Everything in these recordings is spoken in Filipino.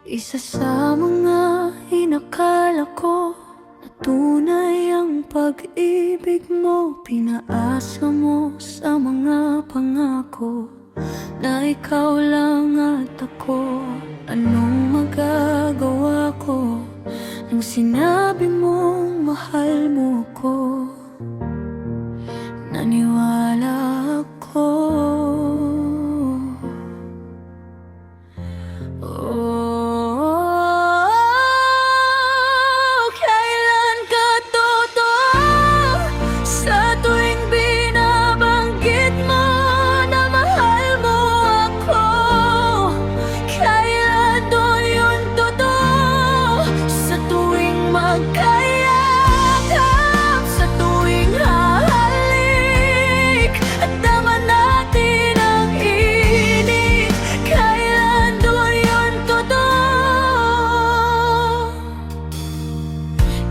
Isa sa mga inakala ko na tunay ang pag-ibig mo. Pinaasa mo sa mga pangako na ikaw lang at ako. Anong magagawa ko nung sinabi mong mahal mo ko? Naniwala ako. Kailan ka totoo sa tuwing binabanggit mo na mahal mo ako? Kailan doon yun totoo sa tuwing magkayakap, sa tuwing hahalik at daman natin ang init? Kailan doon yun totoo?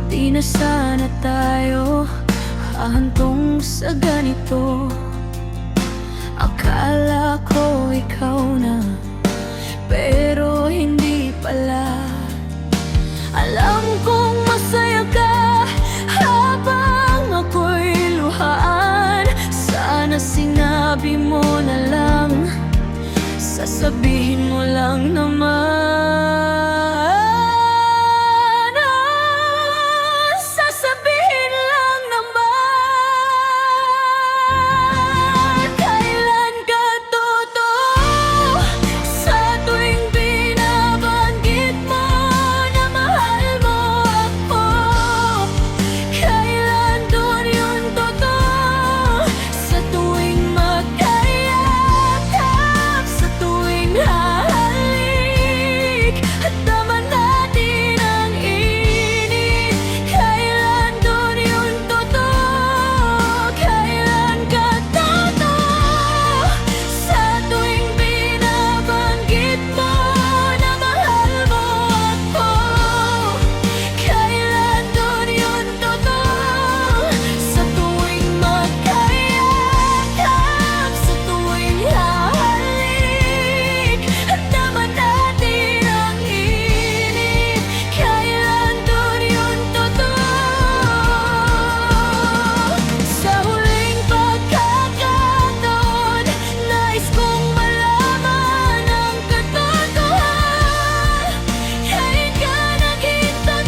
Di na sana tayo hahantong sa ganito. Akala ko ikaw na, pero hindi pala. Alam kong masaya ka habang ako'y luhaan. Sana sinabi mo na lang, sasabihin mo lang naman. Sasabihin lang naman. Kailan ka totoo sa tuwing binabanggit mo na mahal mo ako? Kailan doon yun totoo sa tuwing magkayakap, sa tuwing hahalik at daman natin ang init? Kailan doon yun totoo? Kailan ka totoo sa tuwing binabanggit mo na mahal mo ako? Kailan doon yun totoo sa tuwing magkayakap, sa tuwing hahalik at daman natin ang init? Kailan doon yun totoo? Sa huling pagkakataon, nais kong malaman ang katotohanan. Kailan ka naghinto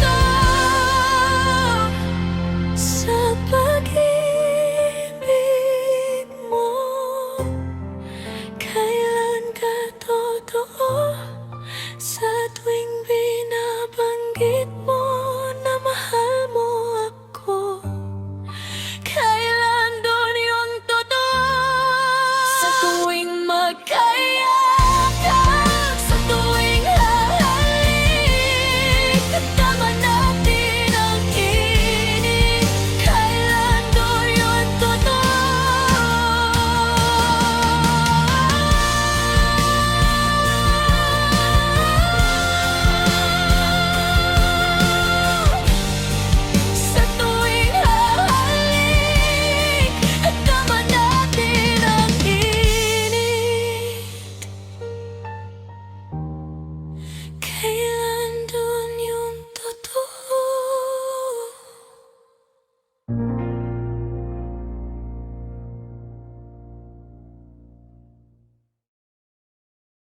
sa pag-ibig mo? Kailan ka totoo sa